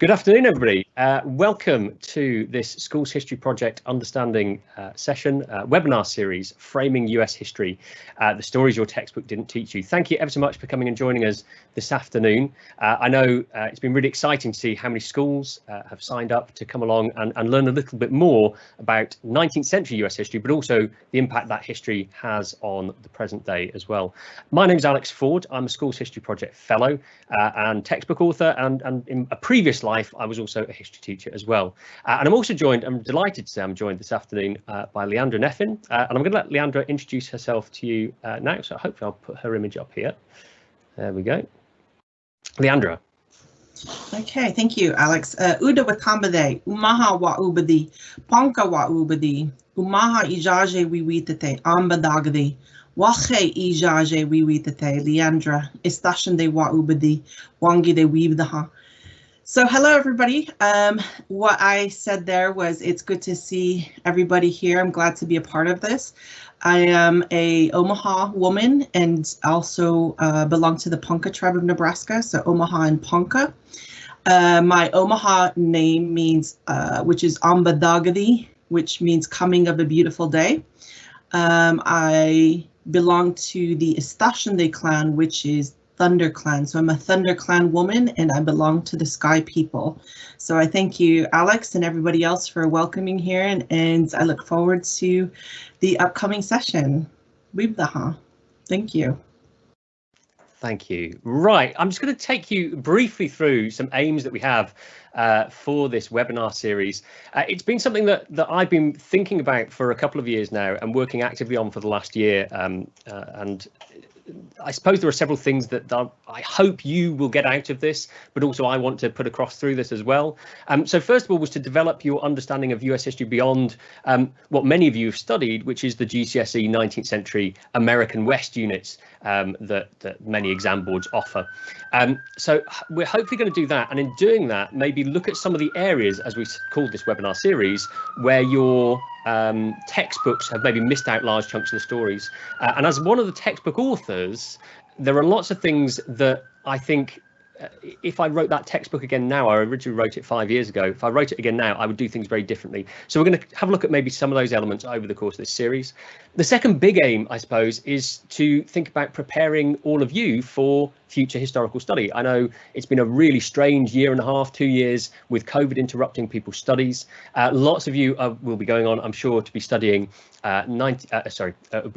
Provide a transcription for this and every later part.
Good afternoon, everybody. Welcome to this Schools History Project Understanding session, webinar series, Framing US History, the stories your textbook didn't teach you. Thank you ever so much for coming and joining us this afternoon. I know it's been really exciting to see how many schools have signed up to come along and learn a little bit more about 19th century US history, but also the impact that history has on the present day as well. My name is Alex Ford. I'm a Schools History Project Fellow and textbook author, and in a previous life I was also a history teacher as well. And I'm delighted to say I'm joined this afternoon by Leandra Neffin, and I'm going to let Leandra introduce herself to you now, so hopefully I'll put her image up here. There we go. Leandra. Okay, thank you, Alex. Uda wakambade, umaha wa ubadi, panka wa ubadi, umaha ijaje wiwitate, ambadagadi, wache ijaje wiwitate, Leandra, istashan de wa ubadi, wangi de weebdaha. So hello, everybody. What I said there was it's good to see everybody here. I'm glad to be a part of this. I am a Omaha woman and also belong to the Ponca tribe of Nebraska, so Omaha and Ponca. My Omaha name means, which is Ambadagadi, which means coming of a beautiful day. I belong to the Istashande clan, which is Thunder Clan. So I'm a Thunder Clan woman and I belong to the Sky people. So I thank you, Alex, and everybody else for welcoming here, and I look forward to the upcoming session. Weebdaha. Thank you. Thank you. Right, I'm just going to take you briefly through some aims that we have for this webinar series. It's been something that I've been thinking about for a couple of years now and working actively on for the last year, and I suppose there are several things that I hope you will get out of this, but also I want to put across through this as well. So first of all was to develop your understanding of US history beyond what many of you have studied, which is the GCSE 19th century American West units that many exam boards offer. So we're hopefully going to do that, and in doing that, maybe look at some of the areas, as we called this webinar series, where your textbooks have maybe missed out large chunks of the stories. And as one of the textbook authors, there are lots of things that I think if I wrote that textbook again now, I originally wrote it 5 years ago, if I wrote it again now, I would do things very differently. So we're going to have a look at maybe some of those elements over the course of this series. The second big aim, I suppose, is to think about preparing all of you for future historical study. I know it's been a really strange year and a half, 2 years, with COVID interrupting people's studies. Lots of you will be going on, I'm sure, to be studying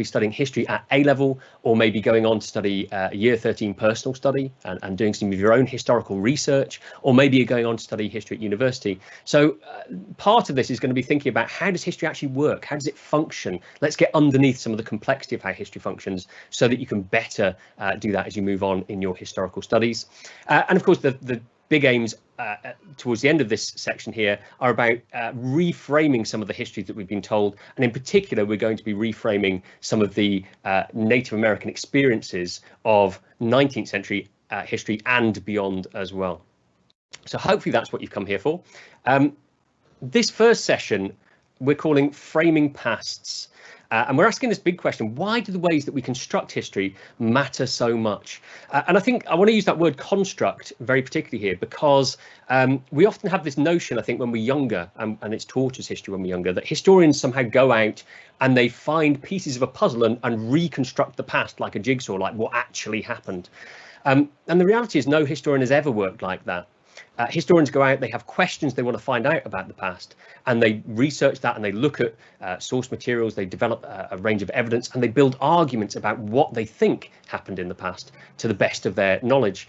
studying history at A level, or maybe going on to study year 13 personal study and doing some of your own historical research, or maybe you're going on to study history at university. So part of this is going to be thinking about how does history actually work? How does it function? Let's get underneath some of the complexity of how history functions so that you can better do that as you move on in your historical studies. And of course, the big aims towards the end of this section here are about reframing some of the histories that we've been told, and in particular we're going to be reframing some of the Native American experiences of 19th century history and beyond as well. So hopefully that's what you've come here for. This first session we're calling Framing Pasts. And we're asking this big question: why do the ways that we construct history matter so much? And I think I want to use that word construct very particularly here, because we often have this notion, I think, when we're younger, and it's taught as history when we're younger, that historians somehow go out and they find pieces of a puzzle and reconstruct the past like a jigsaw, like what actually happened. And the reality is no historian has ever worked like that. Historians go out, they have questions they want to find out about the past, and they research that, and they look at source materials, they develop a range of evidence, and they build arguments about what they think happened in the past to the best of their knowledge.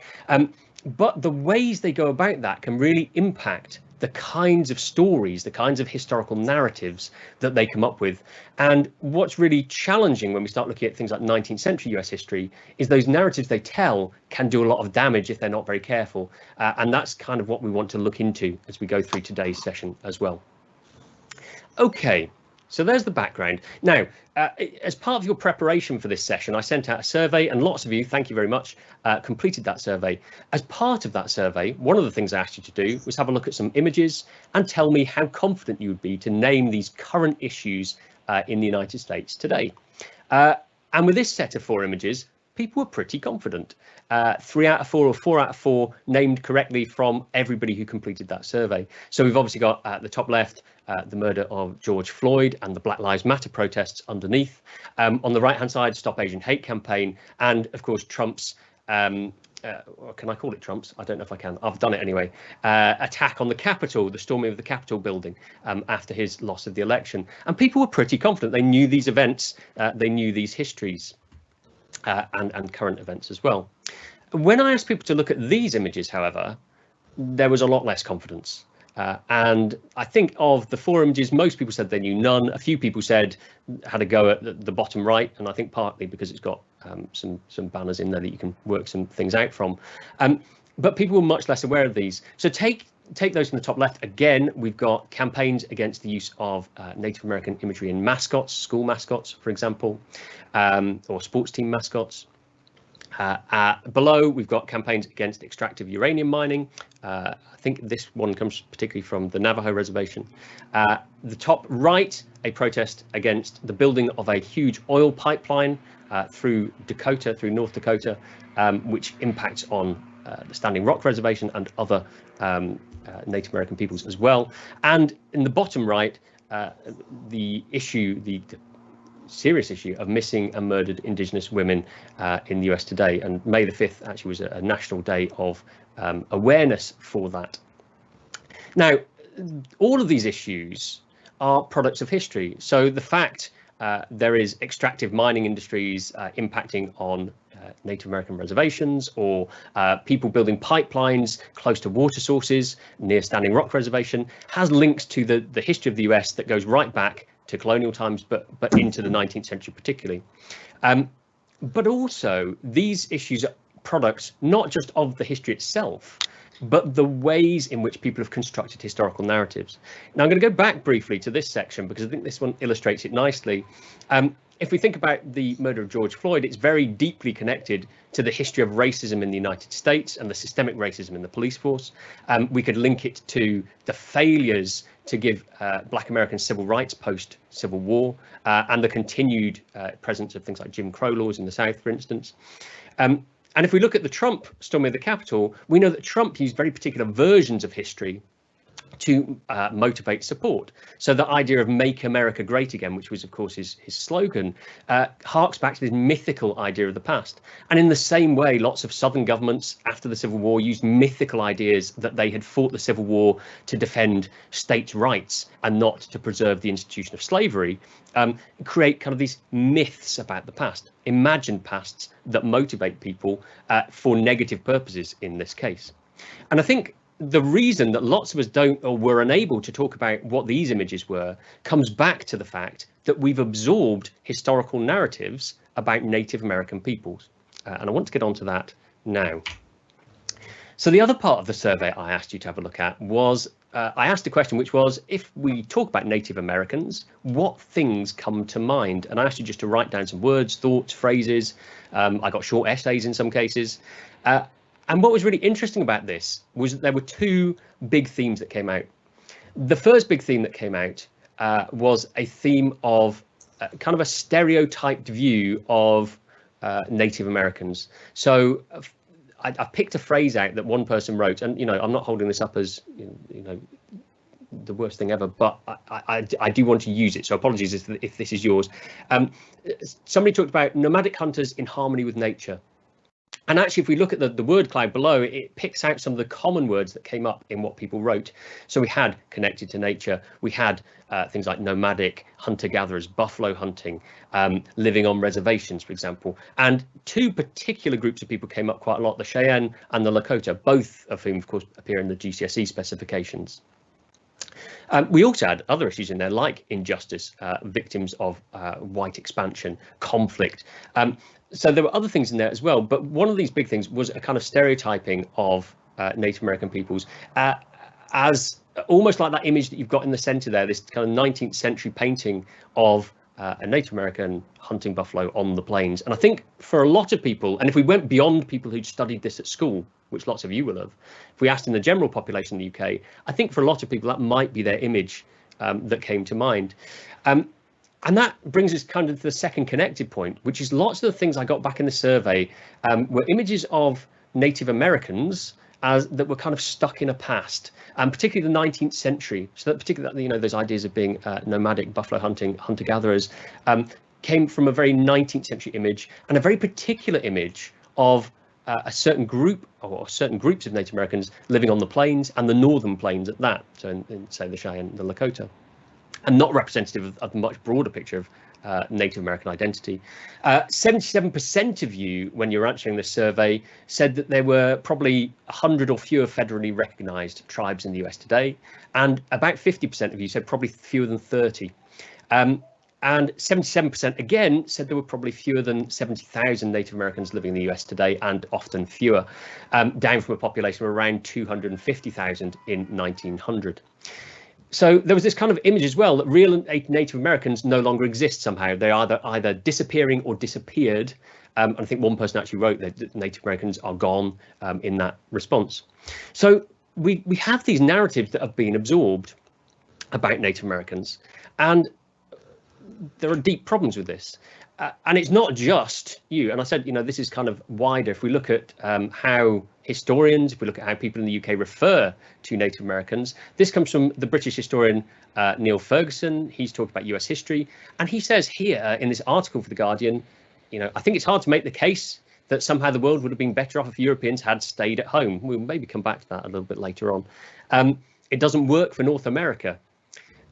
But the ways they go about that can really impact the kinds of stories, the kinds of historical narratives that they come up with. And what's really challenging when we start looking at things like 19th century US history is those narratives they tell can do a lot of damage if they're not very careful. And that's kind of what we want to look into as we go through today's session as well. Okay. So there's the background. Now, as part of your preparation for this session, I sent out a survey, and lots of you, thank you very much, completed that survey. As part of that survey, one of the things I asked you to do was have a look at some images and tell me how confident you would be to name these current issues in the United States today. And with this set of 4 images, people were pretty confident. 3 out of 4 or 4 out of 4 named correctly from everybody who completed that survey. So we've obviously got at the top left the murder of George Floyd and the Black Lives Matter protests underneath. On the right hand side, Stop Asian Hate campaign, and of course Trump's can I call it Trump's? I don't know if I can. I've done it anyway. Attack on the Capitol, the storming of the Capitol building after his loss of the election. And people were pretty confident. They knew these events, they knew these histories and current events as well. When I asked people to look at these images, however, there was a lot less confidence. And I think of the 4 images, most people said they knew none. A few people said had a go at the bottom right, and I think partly because it's got some banners in there that you can work some things out from. But people were much less aware of these. So take those from the top left. Again, we've got campaigns against the use of Native American imagery in mascots, school mascots, for example, or sports team mascots. Below, we've got campaigns against extractive uranium mining. I think this one comes particularly from the Navajo reservation. The top right, a protest against the building of a huge oil pipeline through North Dakota, which impacts on the Standing Rock Reservation and other Native American peoples as well. And in the bottom right, the serious issue of missing and murdered Indigenous women in the US today. And May the 5th actually was a national day of awareness for that. Now, all of these issues are products of history. So the fact there is extractive mining industries impacting on Native American reservations, or people building pipelines close to water sources near Standing Rock Reservation, has links to the history of the US that goes right back to colonial times, but into the 19th century particularly. But also these issues are products not just of the history itself, but the ways in which people have constructed historical narratives. Now I'm going to go back briefly to this section because I think this one illustrates it nicely. If we think about the murder of George Floyd, it's very deeply connected to the history of racism in the United States and the systemic racism in the police force. We could link it to the failures to give Black Americans civil rights post-Civil War and the continued presence of things like Jim Crow laws in the South, for instance. And if we look at the Trump storming of the Capitol, we know that Trump used very particular versions of history to motivate support. So the idea of Make America Great Again, which was, of course, his slogan, harks back to this mythical idea of the past. And in the same way, lots of Southern governments after the Civil War used mythical ideas that they had fought the Civil War to defend states' rights and not to preserve the institution of slavery, create kind of these myths about the past, imagined pasts that motivate people for negative purposes in this case. And I think the reason that lots of us don't or were unable to talk about what these images were comes back to the fact that we've absorbed historical narratives about Native American peoples. And I want to get onto that now. So the other part of the survey I asked you to have a look at was, I asked a question which was, if we talk about Native Americans, what things come to mind? And I asked you just to write down some words, thoughts, phrases. I got short essays in some cases. And what was really interesting about this was that there were 2 big themes that came out. The first big theme that came out was a theme of kind of a stereotyped view of Native Americans. So I picked a phrase out that one person wrote, and I'm not holding this up as the worst thing ever, but I do want to use it. So apologies if this is yours. Somebody talked about nomadic hunters in harmony with nature. And actually, if we look at the word cloud below, it picks out some of the common words that came up in what people wrote. So we had connected to nature. We had things like nomadic, hunter-gatherers, buffalo hunting, living on reservations, for example. And 2 particular groups of people came up quite a lot, the Cheyenne and the Lakota, both of whom, of course, appear in the GCSE specifications. We also had other issues in there, like injustice, victims of white expansion, conflict. So there were other things in there as well. But one of these big things was a kind of stereotyping of Native American peoples as almost like that image that you've got in the center there, this kind of 19th century painting of a Native American hunting buffalo on the plains. And I think for a lot of people, and if we went beyond people who'd studied this at school, which lots of you will have, if we asked in the general population in the UK, I think for a lot of people that might be their image that came to mind. And that brings us kind of to the second connected point, which is lots of the things I got back in the survey were images of Native Americans that were kind of stuck in a past, and particularly the 19th century. So that particularly, you know, those ideas of being nomadic, buffalo hunting, hunter-gatherers came from a very 19th century image, and a very particular image of a certain group or certain groups of Native Americans living on the plains, and the northern plains at that, so in say the Cheyenne, the Lakota, and not representative of the much broader picture of Native American identity. 77% of you, when you were answering this survey, said that there were probably 100 or fewer federally recognized tribes in the US today, and about 50% of you said probably fewer than 30. And 77% again said there were probably fewer than 70,000 Native Americans living in the US today, and often fewer, down from a population of around 250,000 in 1900. So there was this kind of image as well that real Native Americans no longer exist somehow. They are either disappearing or disappeared. And I think one person actually wrote that Native Americans are gone in that response. So we have these narratives that have been absorbed about Native Americans, and there are deep problems with this. And it's not just you. And I said, you know, this is kind of wider. If we look at how historians, if we look at how people in the UK refer to Native Americans, this comes from the British historian Neil Ferguson. He's talked about US history. And he says here in this article for The Guardian, you know, I think it's hard to make the case that somehow the world would have been better off if Europeans had stayed at home. We'll maybe come back to that a little bit later on. It doesn't work for North America.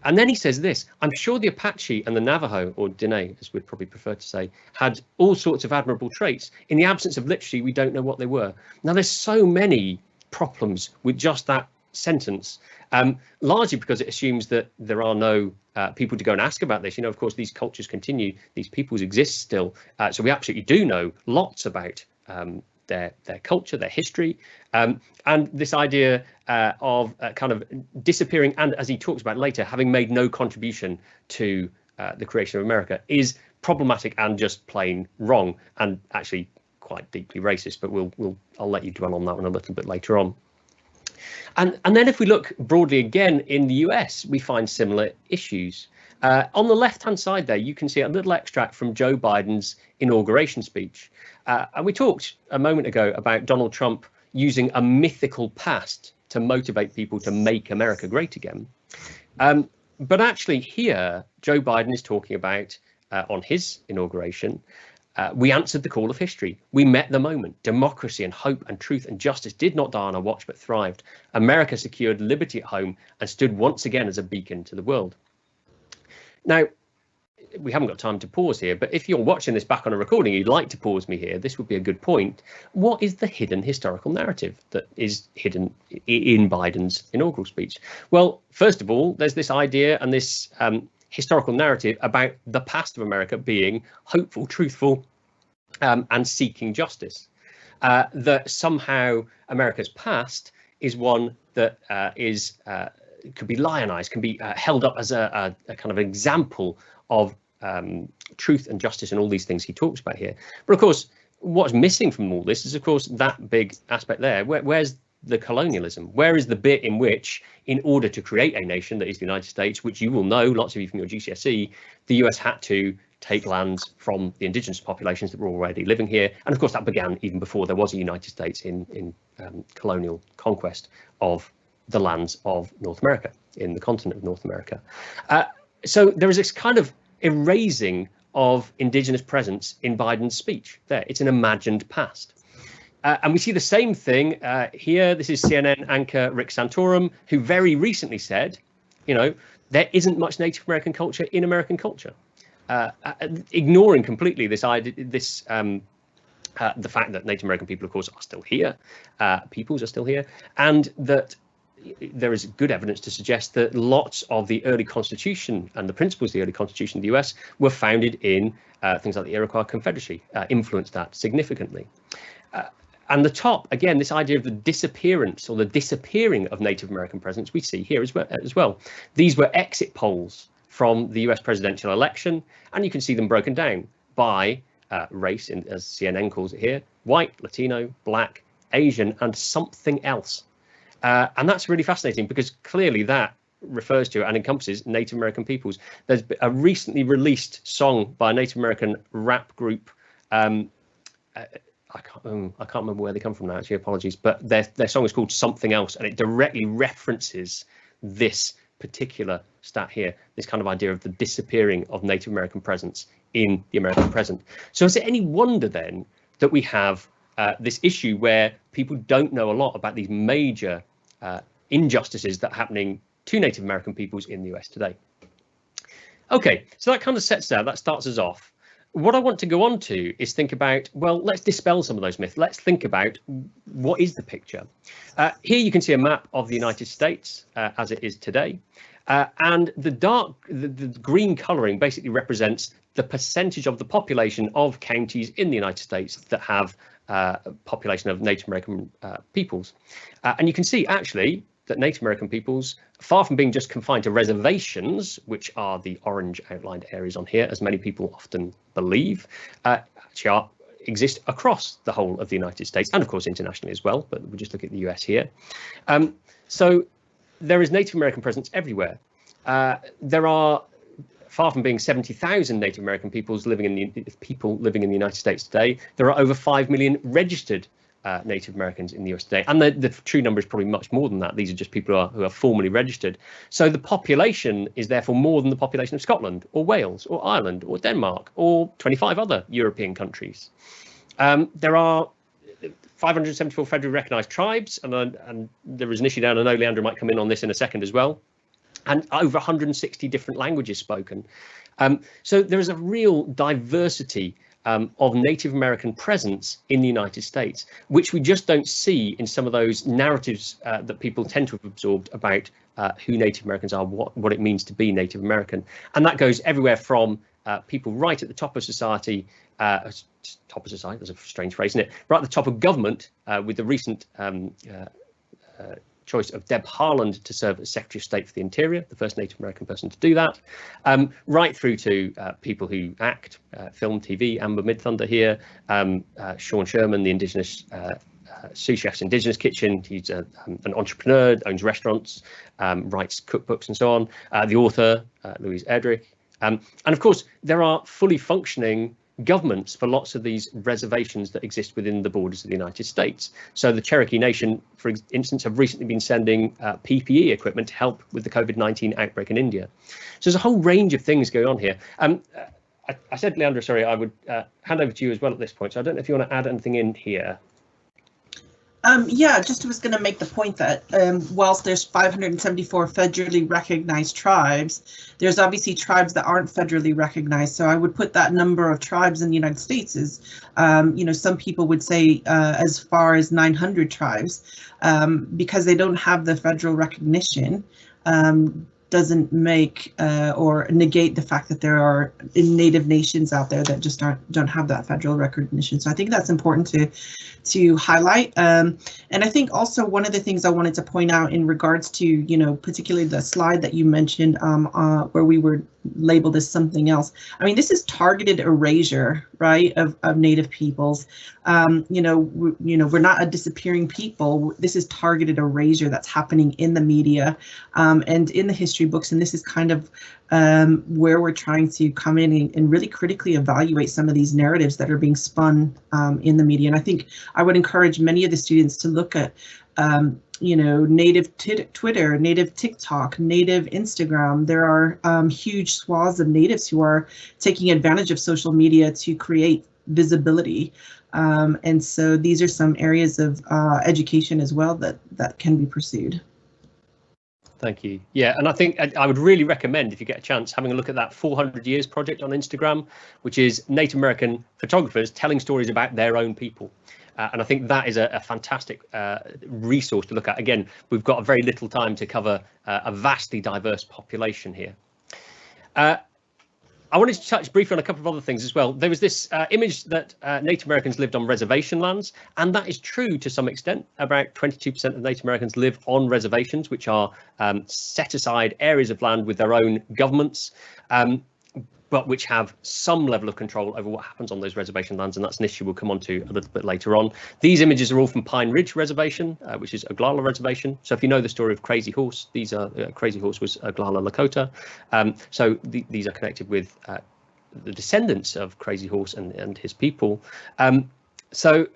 And then he says this: I'm sure the Apache and the Navajo, or Diné, as we'd probably prefer to say, had all sorts of admirable traits. In the absence of literacy, we don't know what they were. Now, there's so many problems with just that sentence, largely because it assumes that there are no people to go and ask about this. You know, of course, these cultures continue, these peoples exist still. So we absolutely do know lots about their culture, their history, and this idea of kind of disappearing, and as he talks about later, having made no contribution to the creation of America is problematic and just plain wrong, and actually quite deeply racist. But I'll let you dwell on that one a little bit later on. And then if we look broadly again in the US, we find similar issues. On the left-hand side there, you can see a little extract from Joe Biden's inauguration speech. And we talked a moment ago about Donald Trump using a mythical past to motivate people to make America great again. But actually here, Joe Biden is talking about, on his inauguration, we answered the call of history. We met the moment. Democracy and hope and truth and justice did not die on our watch, but thrived. America secured liberty at home and stood once again as a beacon to the world. Now, we haven't got time to pause here, but if you're watching this back on a recording, you'd like to pause me here, this would be a good point. What is the hidden historical narrative that is hidden in Biden's inaugural speech? Well, first of all, there's this idea and this historical narrative about the past of America being hopeful, truthful, and seeking justice. That somehow America's past is one that could be lionized, can be held up as a kind of example of truth and justice and all these things he talks about here. But of course, what's missing from all this is, of course, that big aspect there. Where's the colonialism? Where is the bit in which, in order to create a nation that is the United States, which you will know, lots of you from your GCSE, the US had to take lands from the indigenous populations that were already living here. And of course, that began even before there was a United States in colonial conquest of the lands of North America, in the continent of North America. So there is this kind of erasing of indigenous presence in Biden's speech there. It's an imagined past. And we see the same thing here. This is CNN anchor Rick Santorum, who very recently said, you know, there isn't much Native American culture in American culture, ignoring completely this idea, the fact that Native American people, of course, are still here, peoples are still here, and that there is good evidence to suggest that lots of the early constitution and the principles of the early constitution of the US were founded in things like the Iroquois Confederacy, influenced that significantly. And the top, again, this idea of the disappearance or the disappearing of Native American presence, we see here as well. These were exit polls from the US presidential election, and you can see them broken down by race, as CNN calls it here: white, Latino, black, Asian, and something else. And that's really fascinating, because clearly that refers to and encompasses Native American peoples. There's a recently released song by a Native American rap group. I can't remember where they come from now, actually, apologies, but their song is called Something Else, and it directly references this particular stat here, this kind of idea of the disappearing of Native American presence in the American present. So is it any wonder then that we have this issue where people don't know a lot about these major injustices that are happening to Native American peoples in the US today? Okay, so that kind of sets out, that starts us off. What I want to go on to is think about, well, let's dispel some of those myths. Let's think about what is the picture. Here you can see a map of the United States as it is today. And the green colouring basically represents the percentage of the population of counties in the United States that have a population of Native American peoples. And you can see actually that Native American peoples, far from being just confined to reservations, which are the orange outlined areas on here, as many people often believe, actually exist across the whole of the United States and of course internationally as well, but we'll just look at the US here. So there is Native American presence everywhere. There are, far from being 70,000 Native American people living in the United States today, there are over 5 million registered Native Americans in the US today, and the true number is probably much more than that. These are just people who are formally registered. So the population is therefore more than the population of Scotland or Wales or Ireland or Denmark or 25 other European countries. There are 574 federally recognised tribes, and there is an issue down. I know Leandro might come in on this in a second as well, and over 160 different languages spoken. So there is a real diversity of Native American presence in the United States, which we just don't see in some of those narratives that people tend to have absorbed about who Native Americans are, what it means to be Native American. And that goes everywhere from people right at the top of society, that's a strange phrase, isn't it? Right at the top of government, with the recent choice of Deb Haaland to serve as Secretary of State for the Interior, the first Native American person to do that, right through to people who act, film, TV, Amber Midthunder here, Sean Sherman, the Indigenous sous chef's Indigenous Kitchen. He's an entrepreneur, owns restaurants, writes cookbooks and so on. The author, Louise Erdrich. And of course, there are fully functioning governments for lots of these reservations that exist within the borders of the United States. So the Cherokee Nation, for instance, have recently been sending PPE equipment to help with the COVID-19 outbreak in India. So there's a whole range of things going on here. I said, Leandro, sorry, I would hand over to you as well at this point. So I don't know if you want to add anything in here. Yeah, just was going to make the point that whilst there's 574 federally recognized tribes, there's obviously tribes that aren't federally recognized. So I would put that number of tribes in the United States as, some people would say as far as 900 tribes, because they don't have the federal recognition. Doesn't make or negate the fact that there are native nations out there that just don't have that federal recognition. So I think that's important to highlight. And I think also one of the things I wanted to point out in regards to, particularly the slide that you mentioned where we were labeled as something else. I mean, this is targeted erasure, right, of Native peoples. We're not a disappearing people. This is targeted erasure that's happening in the media and in the history books. And this is kind of where we're trying to come in and really critically evaluate some of these narratives that are being spun in the media. And I think I would encourage many of the students to look at native Twitter, native TikTok, native Instagram. There are huge swaths of natives who are taking advantage of social media to create visibility. And so these are some areas of education as well that can be pursued. Thank you. Yeah, and I think I would really recommend, if you get a chance, having a look at that 400 Years project on Instagram, which is Native American photographers telling stories about their own people. And I think that is a fantastic resource to look at. Again, we've got very little time to cover a vastly diverse population here. I wanted to touch briefly on a couple of other things as well. There was this image that Native Americans lived on reservation lands, and that is true to some extent. About 22% of Native Americans live on reservations, which are set aside areas of land with their own governments. but which have some level of control over what happens on those reservation lands, and that's an issue we'll come on to a little bit later on. These images are all from Pine Ridge Reservation, which is Oglala Reservation. So if you know the story of Crazy Horse, these are Crazy Horse was Oglala Lakota. So these are connected with the descendants of Crazy Horse and his people. So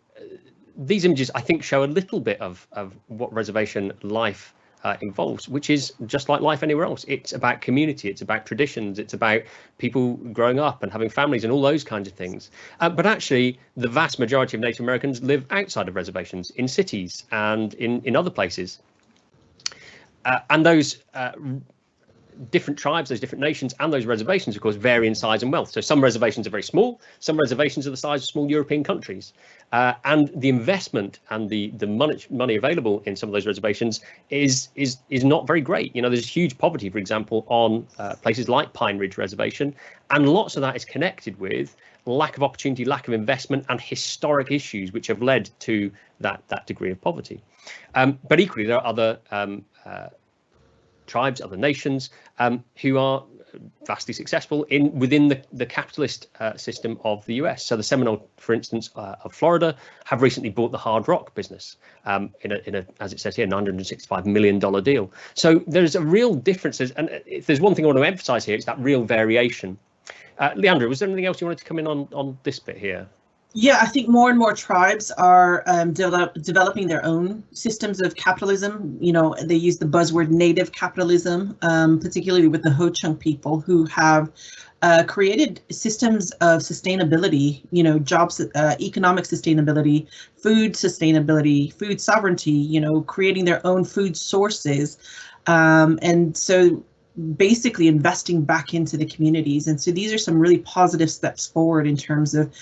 these images, I think, show a little bit of what reservation life involves, which is just like life anywhere else. It's about community, it's about traditions, it's about people growing up and having families and all those kinds of things. But actually, the vast majority of Native Americans live outside of reservations, in cities and in other places. And those different tribes, those different nations and those reservations, of course, vary in size and wealth. So some reservations are very small, some reservations are the size of small European countries. And the investment and the money available in some of those reservations is not very great. You know, there's huge poverty, for example, on places like Pine Ridge Reservation, and lots of that is connected with lack of opportunity, lack of investment, and historic issues which have led to that degree of poverty. But equally, there are other tribes, other nations who are vastly successful within the capitalist system of the US. So the Seminole, for instance, of Florida, have recently bought the Hard Rock business in a, as it says here, $965 million deal. So there's a real difference, and if there's one thing I want to emphasize here, it's that real variation. Leandra, was there anything else you wanted to come in on this bit here? Yeah, I think more and more tribes are developing their own systems of capitalism. You know, they use the buzzword native capitalism, particularly with the Ho-Chunk people, who have created systems of sustainability, you know, jobs, economic sustainability, food sovereignty, you know, creating their own food sources. And so basically investing back into the communities. And so these are some really positive steps forward in terms of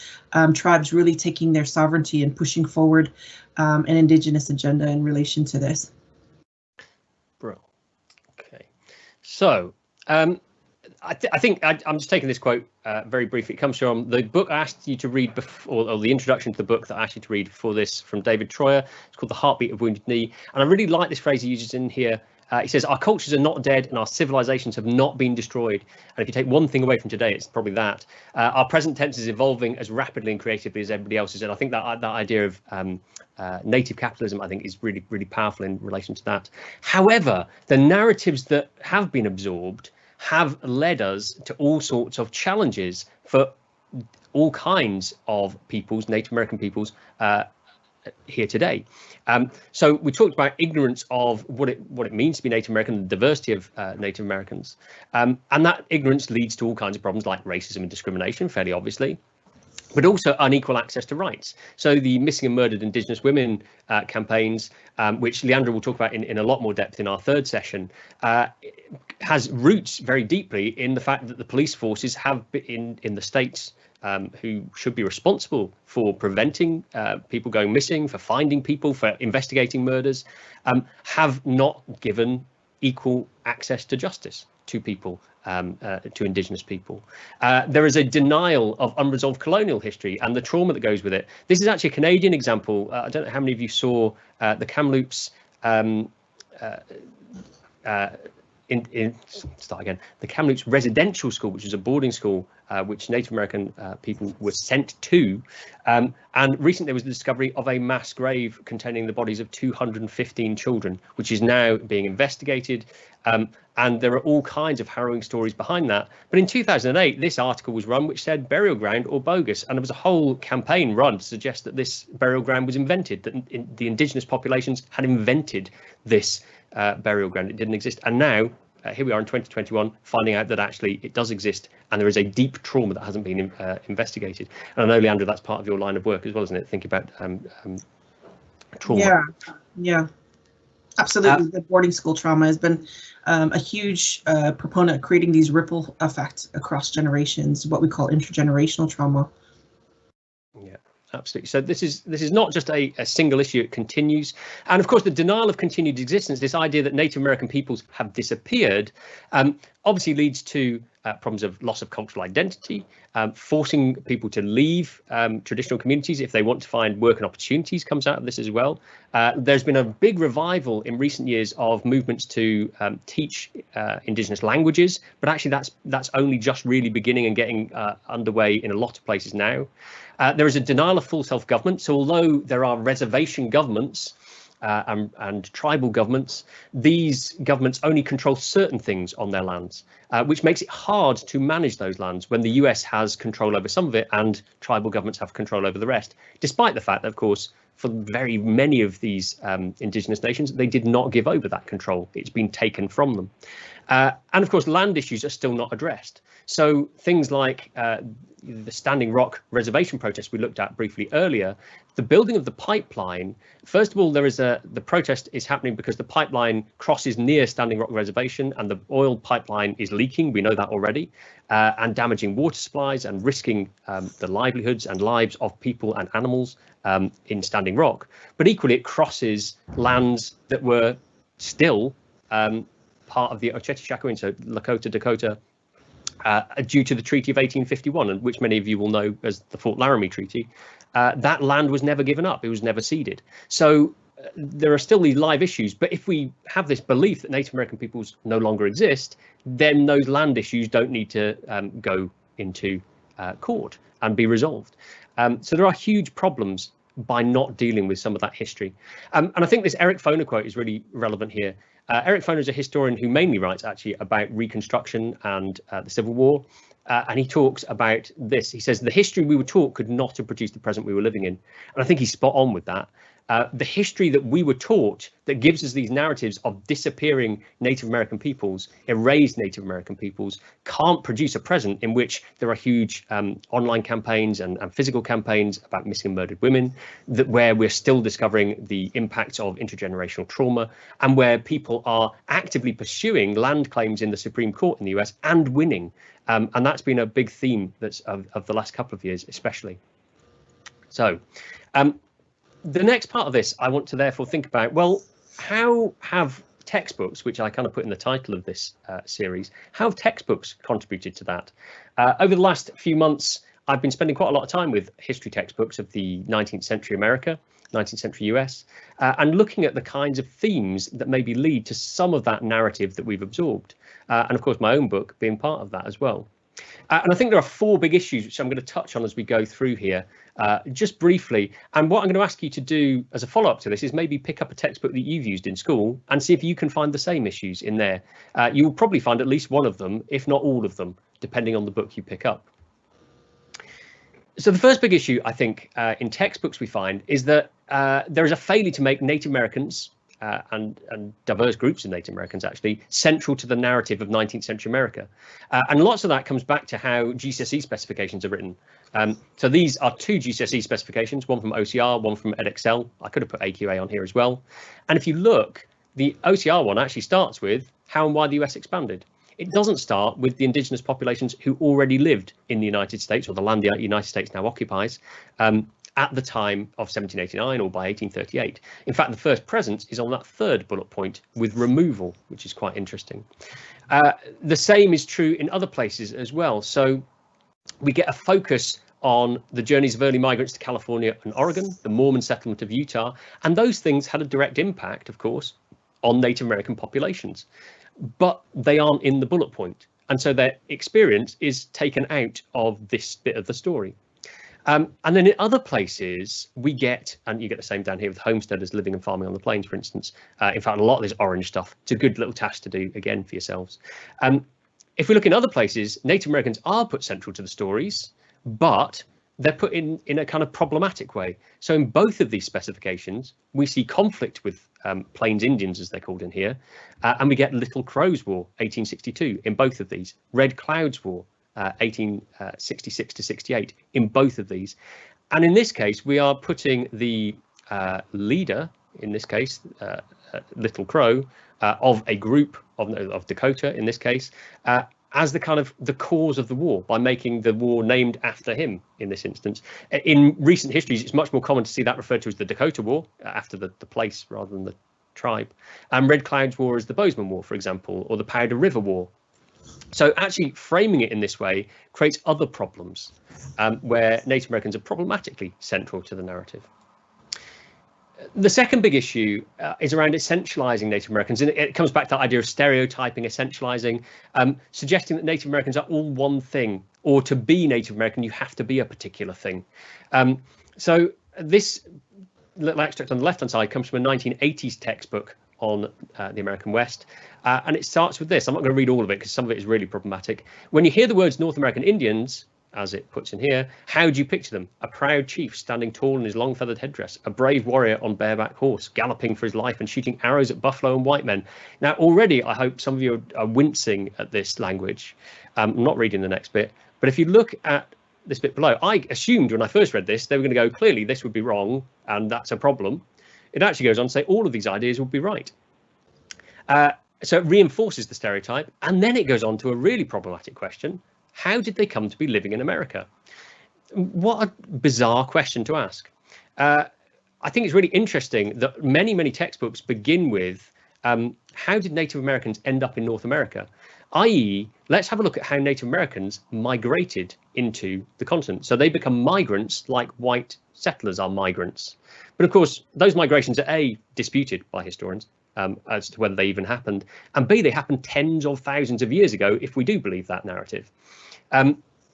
tribes really taking their sovereignty and pushing forward an Indigenous agenda in relation to this. Bro. Okay. So I think I'm just taking this quote very briefly. It comes from the book I asked you to read before, or the introduction to the book that I asked you to read before this, from David Troyer. It's called The Heartbeat of Wounded Knee. And I really like this phrase he uses in here. He says, our cultures are not dead and our civilizations have not been destroyed. And if you take one thing away from today, it's probably that. Our present tense is evolving as rapidly and creatively as everybody else's. And I think that idea of native capitalism, I think, is really, really powerful in relation to that. However, the narratives that have been absorbed have led us to all sorts of challenges for all kinds of peoples, Native American peoples, here today. So we talked about ignorance of what it means to be Native American, the diversity of Native Americans, and that ignorance leads to all kinds of problems like racism and discrimination, fairly obviously, but also unequal access to rights. So the missing and murdered Indigenous women campaigns, which Leandra will talk about in a lot more depth in our third session, has roots very deeply in the fact that the police forces have been in the states who should be responsible for preventing people going missing, for finding people, for investigating murders, have not given equal access to justice to people, to Indigenous people. There is a denial of unresolved colonial history and the trauma that goes with it. This is actually a Canadian example. I don't know how many of you saw the Kamloops the Kamloops Residential School, which is a boarding school which Native American people were sent to. And recently there was the discovery of a mass grave containing the bodies of 215 children, which is now being investigated. And there are all kinds of harrowing stories behind that. But in 2008, this article was run which said burial ground or bogus. And there was a whole campaign run to suggest that this burial ground was invented, that the Indigenous populations had invented this burial ground. It didn't exist. And now here we are in 2021 finding out that actually it does exist, and there is a deep trauma that hasn't been investigated. And I know, Leandra, that's part of your line of work as well, isn't it? Thinking about trauma. Yeah, absolutely. The boarding school trauma has been a huge proponent of creating these ripple effects across generations, what we call intergenerational trauma. Yeah. Absolutely. So this is not just a single issue, it continues. And of course, the denial of continued existence, this idea that Native American peoples have disappeared, obviously leads to problems of loss of cultural identity, forcing people to leave traditional communities if they want to find work and opportunities comes out of this as well. There's been a big revival in recent years of movements to teach Indigenous languages, but actually that's only just really beginning and getting underway in a lot of places now. There is a denial of full self-government. So although there are reservation governments and tribal governments, these governments only control certain things on their lands, which makes it hard to manage those lands when the US has control over some of it and tribal governments have control over the rest, despite the fact that, of course, for very many of these Indigenous nations, they did not give over that control. It's been taken from them. And of course, land issues are still not addressed. So things like the Standing Rock reservation protest we looked at briefly earlier, the building of the pipeline, first of all, the protest is happening because the pipeline crosses near Standing Rock Reservation and the oil pipeline is leaking, we know that already, and damaging water supplies and risking the livelihoods and lives of people and animals in Standing Rock. But equally, it crosses lands that were still part of the Oceti-Sakowin, so Lakota, Dakota, due to the Treaty of 1851, and which many of you will know as the Fort Laramie Treaty. That land was never given up. It was never ceded. So there are still these live issues. But if we have this belief that Native American peoples no longer exist, then those land issues don't need to go into court and be resolved. So there are huge problems by not dealing with some of that history. And I think this Eric Foner quote is really relevant here. Eric Foner is a historian who mainly writes actually about Reconstruction and the Civil War. And he talks about this. He says, the history we were taught could not have produced the present we were living in. And I think he's spot on with that. The history that we were taught that gives us these narratives of disappearing Native American peoples, erased Native American peoples, can't produce a present in which there are huge online campaigns and physical campaigns about missing and murdered women, where we're still discovering the impacts of intergenerational trauma, and where people are actively pursuing land claims in the Supreme Court in the US and winning. And that's been a big theme that's of the last couple of years, especially. So the next part of this, I want to therefore think about, well, how have textbooks, which I kind of put in the title of this series, how have textbooks contributed to that? Over the last few months, I've been spending quite a lot of time with history textbooks of the 19th century America, 19th century US, and looking at the kinds of themes that maybe lead to some of that narrative that we've absorbed. And of course, my own book being part of that as well. And I think there are four big issues which I'm going to touch on as we go through here, just briefly. And what I'm going to ask you to do as a follow-up to this is maybe pick up a textbook that you've used in school and see if you can find the same issues in there. You'll probably find at least one of them, if not all of them, depending on the book you pick up. So the first big issue, I think, in textbooks we find is that there is a failure to make Native Americans and diverse groups of Native Americans actually central to the narrative of 19th century America. And lots of that comes back to how GCSE specifications are written. So these are two GCSE specifications, one from OCR, one from EdXL. I could have put AQA on here as well. And if you look, the OCR one actually starts with how and why the US expanded. It doesn't start with the indigenous populations who already lived in the United States, or the land the United States now occupies, at the time of 1789 or by 1838. In fact, the first presence is on that third bullet point with removal, which is quite interesting. The same is true in other places as well. So we get a focus on the journeys of early migrants to California and Oregon, the Mormon settlement of Utah, and those things had a direct impact, of course, on Native American populations, but they aren't in the bullet point. And so their experience is taken out of this bit of the story. And then in other places we get, and you get the same down here with homesteaders living and farming on the plains, for instance. In fact, a lot of this orange stuff, it's a good little task to do again for yourselves. If we look in other places, Native Americans are put central to the stories, but they're put in a kind of problematic way. So in both of these specifications, we see conflict with Plains Indians, as they're called in here, and we get Little Crow's War, 1862, in both of these, Red Cloud's War, 1866 to 68, in both of these. And in this case, we are putting the leader, in this case, Little Crow, of a group of Dakota, in this case, as the kind of the cause of the war, by making the war named after him in this instance. In recent histories, it's much more common to see that referred to as the Dakota War, after the place rather than the tribe. And Red Cloud's War is the Bozeman War, for example, or the Powder River War. So actually framing it in this way creates other problems where Native Americans are problematically central to the narrative. The second big issue is around essentializing Native Americans, and it comes back to that idea of stereotyping, essentializing, suggesting that Native Americans are all one thing, or to be Native American, you have to be a particular thing. So this little extract on the left-hand side comes from a 1980s textbook on the American West, and it starts with this. I'm not going to read all of it because some of it is really problematic. When you hear the words North American Indians, as it puts in here, how do you picture them? A proud chief standing tall in his long feathered headdress, a brave warrior on bareback horse, galloping for his life and shooting arrows at buffalo and white men. Now, already, I hope some of you are wincing at this language. I'm not reading the next bit, but if you look at this bit below, I assumed when I first read this, they were going to go, clearly this would be wrong, and that's a problem. It actually goes on to say all of these ideas would be right. So it reinforces the stereotype, and then it goes on to a really problematic question. How did they come to be living in America? What a bizarre question to ask. I think it's really interesting that many textbooks begin with how did Native Americans end up in North America? i.e., let's have a look at how Native Americans migrated into the continent. So they become migrants like white settlers are migrants. But of course, those migrations are A, disputed by historians as to whether they even happened, and B, they happened tens of thousands of years ago, if we do believe that narrative.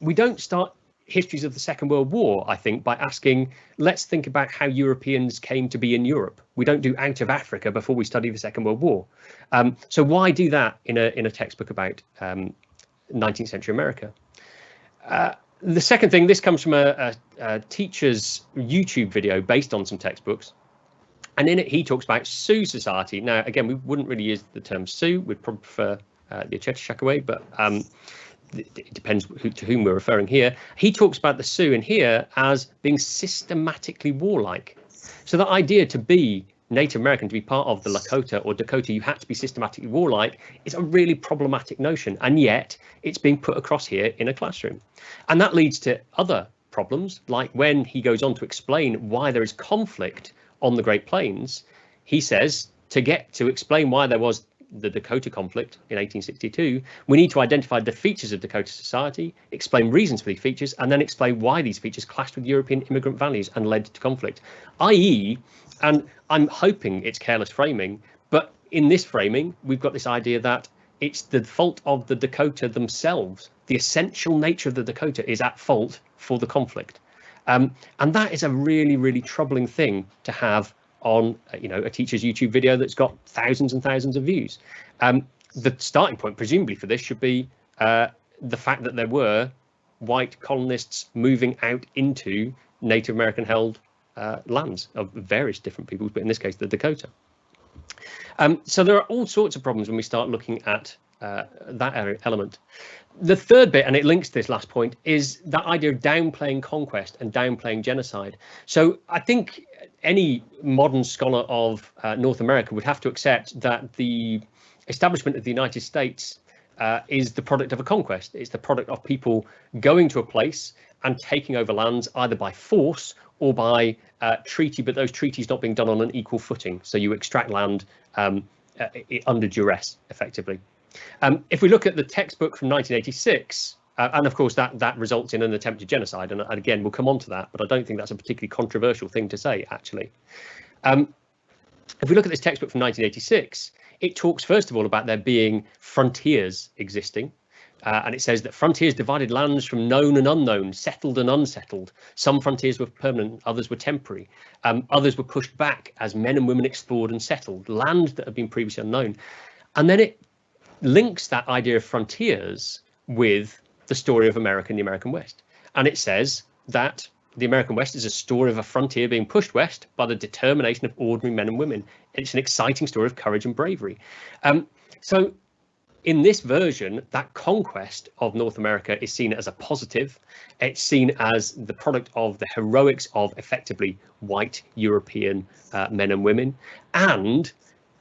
We don't start histories of the Second World War, I think, by asking, let's think about how Europeans came to be in Europe. We don't do out of Africa before we study the Second World War. So why do that in a textbook about 19th century America? The second thing, this comes from a teacher's YouTube video based on some textbooks. And in it, he talks about Sioux society. Now, again, we wouldn't really use the term Sioux. We'd probably prefer the Achetisakaway, but it depends to whom we're referring here. He talks about the Sioux in here as being systematically warlike. So the idea to be Native American, to be part of the Lakota or Dakota, you had to be systematically warlike, is a really problematic notion. And yet it's being put across here in a classroom. And that leads to other problems, like when he goes on to explain why there is conflict on the Great Plains, he says to explain why there was the Dakota Conflict in 1862, we need to identify the features of Dakota society, explain reasons for these features, and then explain why these features clashed with European immigrant values and led to conflict. i.e., and I'm hoping it's careless framing, but in this framing, we've got this idea that it's the fault of the Dakota themselves. The essential nature of the Dakota is at fault for the conflict. And that is a really, really troubling thing to have on, a teacher's YouTube video that's got thousands and thousands of views. The starting point, presumably, for this should be the fact that there were white colonists moving out into Native American-held lands of various different peoples, but in this case, the Dakota. So there are all sorts of problems when we start looking at that element. The third bit, and it links to this last point, is that idea of downplaying conquest and downplaying genocide. So I think any modern scholar of North America would have to accept that the establishment of the United States is the product of a conquest. It's the product of people going to a place and taking over lands either by force or by treaty, but those treaties not being done on an equal footing. So you extract land under duress, effectively. If we look at the textbook from 1986, and of course that results in an attempted genocide, and again we'll come on to that, but I don't think that's a particularly controversial thing to say, actually. If we look at this textbook from 1986, it talks first of all about there being frontiers existing, and it says that frontiers divided lands from known and unknown, settled and unsettled. Some frontiers were permanent, others were temporary. Others were pushed back as men and women explored and settled land that had been previously unknown. And then it links that idea of frontiers with the story of America and the American West. And it says that the American West is a story of a frontier being pushed west by the determination of ordinary men and women. It's an exciting story of courage and bravery. So in this version, that conquest of North America is seen as a positive. It's seen as the product of the heroics of effectively white European men and women. And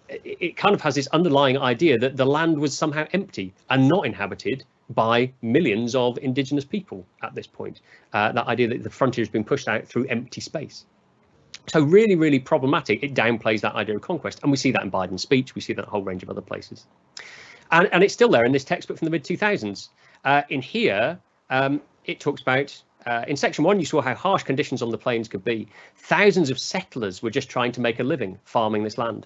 it kind of has this underlying idea that the land was somehow empty and not inhabited by millions of indigenous people at this point. That idea that the frontier has been pushed out through empty space. So really, really problematic. It downplays that idea of conquest. And we see that in Biden's speech. We see that in a whole range of other places. And it's still there in this textbook from the mid-2000s. In here, it talks about, in section 1, you saw how harsh conditions on the plains could be. Thousands of settlers were just trying to make a living farming this land.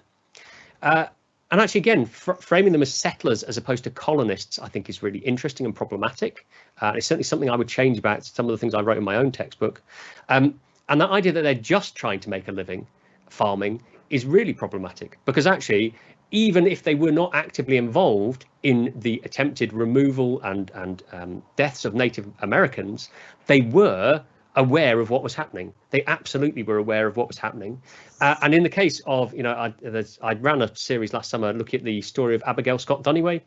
And actually, again, framing them as settlers as opposed to colonists, I think is really interesting and problematic. It's certainly something I would change about some of the things I wrote in my own textbook. And that idea that they're just trying to make a living farming is really problematic, because actually, even if they were not actively involved in the attempted removal and deaths of Native Americans, they were aware of what was happening. They absolutely were aware of what was happening. And in the case of, I ran a series last summer looking at the story of Abigail Scott Duniway,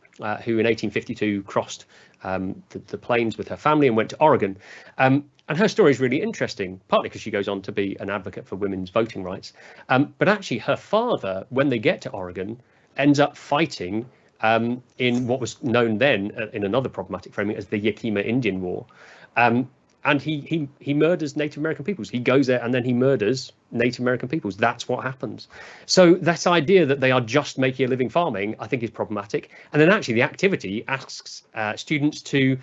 who in 1852 crossed the plains with her family and went to Oregon. And her story is really interesting, partly because she goes on to be an advocate for women's voting rights. But actually, her father, when they get to Oregon, ends up fighting in what was known then, in another problematic framing, as the Yakima Indian War. And he murders Native American peoples. He goes there and then he murders Native American peoples. That's what happens. So this idea that they are just making a living farming, I think, is problematic. And then actually the activity asks students to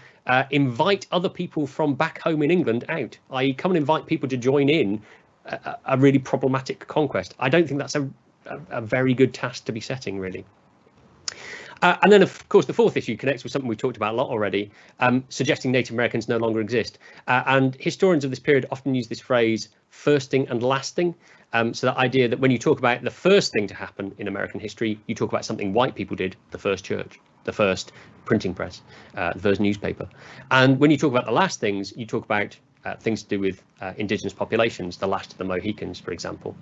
invite other people from back home in England out, i.e. come and invite people to join in a really problematic conquest. I don't think that's a very good task to be setting, really. And then, of course, the fourth issue connects with something we've talked about a lot already, suggesting Native Americans no longer exist. And historians of this period often use this phrase, firsting and lasting. So that idea that when you talk about the first thing to happen in American history, you talk about something white people did, the first church, the first printing press, the first newspaper. And when you talk about the last things, you talk about things to do with indigenous populations, the last of the Mohicans, for example.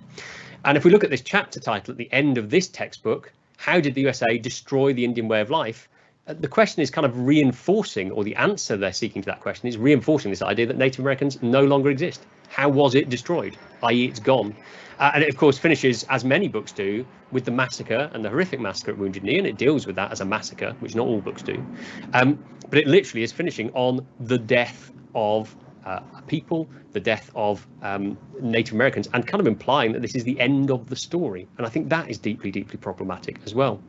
And if we look at this chapter title at the end of this textbook, how did the USA destroy the Indian way of life? The question is kind of reinforcing, or the answer they're seeking to that question is reinforcing this idea that Native Americans no longer exist. How was it destroyed? I.e. it's gone. And it, of course, finishes, as many books do, with the massacre and the horrific massacre at Wounded Knee, and it deals with that as a massacre, which not all books do. But it literally is finishing on the death of people, the death of Native Americans, and kind of implying that this is the end of the story. And I think that is deeply, deeply problematic as well.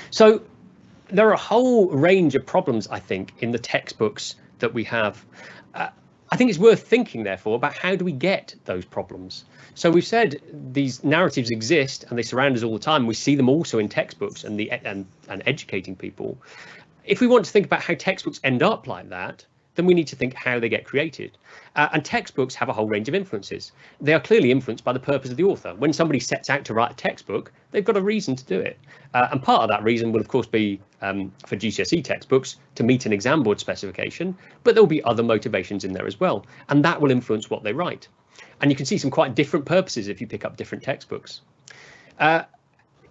So there are a whole range of problems, I think, in the textbooks that we have. I think it's worth thinking, therefore, about how do we get those problems. So we've said these narratives exist and they surround us all the time. We see them also in textbooks and educating people. If we want to think about how textbooks end up like that, then we need to think how they get created. And textbooks have a whole range of influences. They are clearly influenced by the purpose of the author. When somebody sets out to write a textbook, they've got a reason to do it. And part of that reason will, of course, be for GCSE textbooks to meet an exam board specification, but there'll be other motivations in there as well. And that will influence what they write. And you can see some quite different purposes if you pick up different textbooks.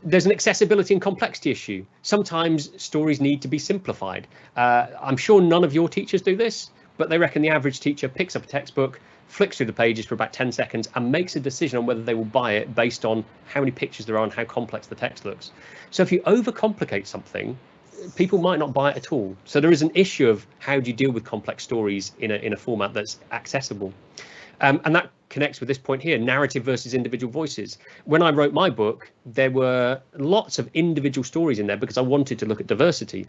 There's an accessibility and complexity issue. Sometimes stories need to be simplified. I'm sure none of your teachers do this, but they reckon the average teacher picks up a textbook, flicks through the pages for about 10 seconds and makes a decision on whether they will buy it based on how many pictures there are and how complex the text looks. So if you overcomplicate something, people might not buy it at all. So there is an issue of how do you deal with complex stories in a format that's accessible. And that connects with this point here, narrative versus individual voices. When I wrote my book, there were lots of individual stories in there because I wanted to look at diversity.